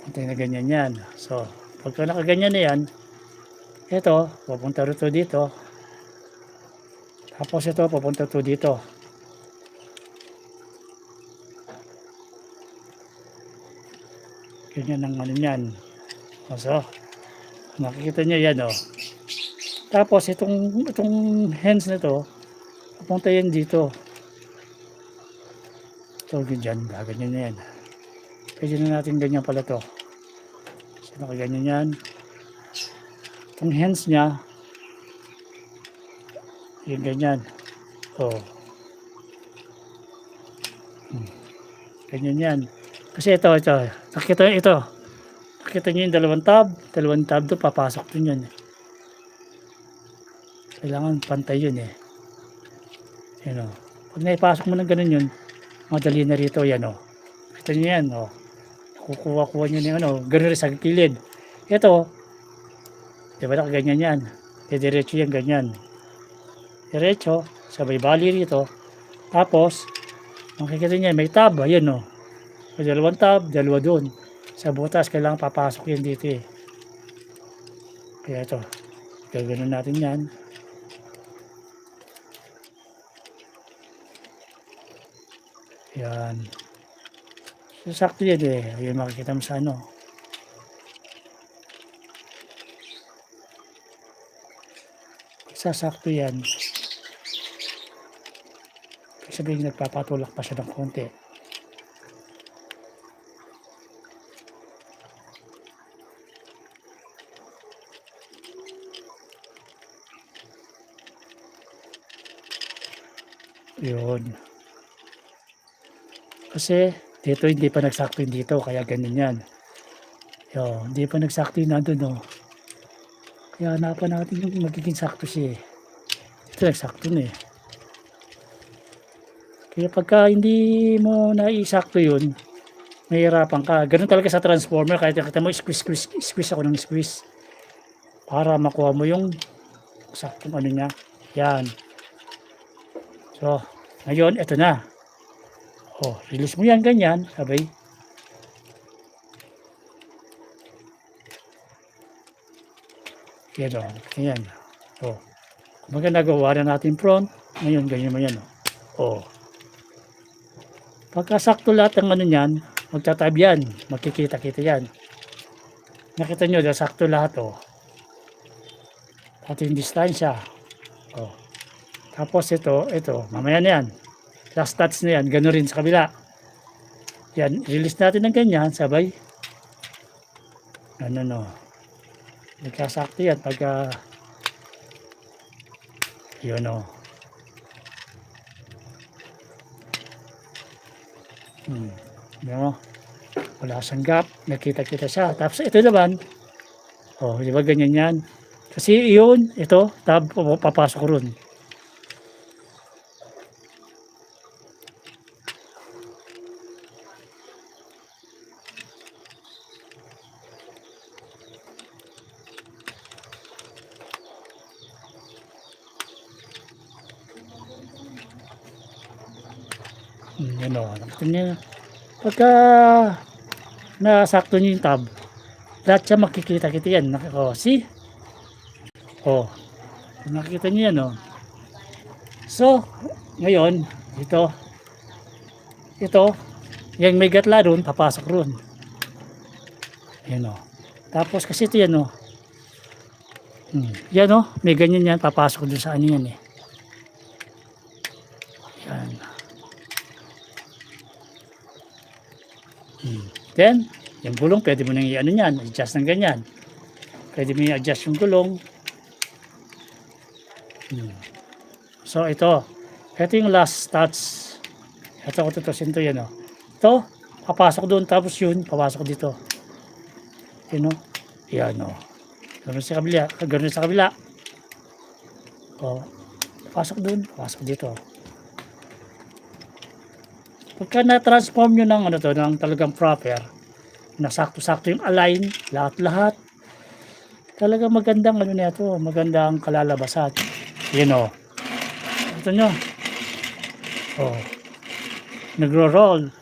Pantay na ganyan yan. So, pagka nakaganyan na yan, ito, pupunta rito dito. Tapos ito, pupunta to dito. Ganyan ang ano yan. So, makikita nyo yan, oh. Tapos, itong hands na to, pupunta yan dito. Ito, ganyan, ganyan na yan. Pwede na natin ganyan pala to. So, nakaganyan yan. Itong hands niya, yung ganyan. Oh. Ganyan yan. Kasi ito. Nakita nyo yung dalawang tab to, papasok din yun. Kailangan pantay yun eh. Yan o. Pag naipasok mo ng ganun yun, madali na rito, yan o. Kita nyo yan o. Kukuha nyo na yung ano, ganun rin sa kilid. Ito, diba nakaganyan yan. Diretso yan, ganyan. Diretso, sabay bali rito. Tapos, makikita nyo, may tab, ayan o. May dalawang tab, dalawa doon. Sa butas, kailangan papasok yan dito eh. Kaya ito, gagawin natin yan. Yan. So, sakto yan eh. Ayan, makikita mo sa ano. Sasakto yan. Sabihin, nagpapatulak pa siya ng konti. Yun. Kasi dito hindi pa nagsakto dito, kaya ganun yan. Yo, hindi pa nagsakto yung nandun, no. Kaya hanapan natin yung magiging sakto siya eh. Ito nagsakto na eh. Kaya pagka hindi mo naisakto yun, mahirapan ka. Ganun talaga sa transformer, kahit kita mo squeeze ako ng squeeze para makuha mo yung saktong ano niya. Yan. So, ngayon, ito na. Oh, release mo yan, ganyan. Sabay. Yan o. Ganyan. Oh. Kung nagawa na natin front, ngayon, ganyan mo yan. Oh. Pagkasakto lahat ng ano yan, magtatab yan. Magkikita-kita yan. Nakita nyo, dahil sakto lahat, oh. Pati yung distansya. Oh. Tapos ito, mamaya na yan. Last touch na yan, gano'n rin sa kabila. Yan, release natin ng ganyan, sabay. Ano no. Nagkasakto yan pagka yun o. No? Wala siyang gap, nakita-kita siya. Tapos ito naman, oh, di ba ganyan yan? Kasi yun, ito, tab, papasok ron. Yan o, pagka nasakto nyo yung tab, lahat siya makikita-kita yan. O, see? O, nakikita nyo yan o. So, ngayon, ito, yung may gatla doon, papasok roon. Yan o. Tapos kasi ito yan o. Yan o, may ganyan yan, papasok doon sa ano yan eh. Yan. Then, yung gulong, pwede mo nang i-ano yan, adjust ng ganyan. Pwede mo i-adjust yung gulong. So, ito yung last touch. Ito ko tutusin to yan, o. Ito, papasok doon, tapos yun, papasok dito. Yan, o. Yan, o. Ganoon sa kabila. O, papasok doon, papasok dito. Pagka na-transform nyo ng ano to, ng talagang proper, nasakto-sakto yung align, lahat-lahat, talaga magandang ano na ito, magandang kalalabasan. Yan o. Ito nyo. O. Nagro-roll.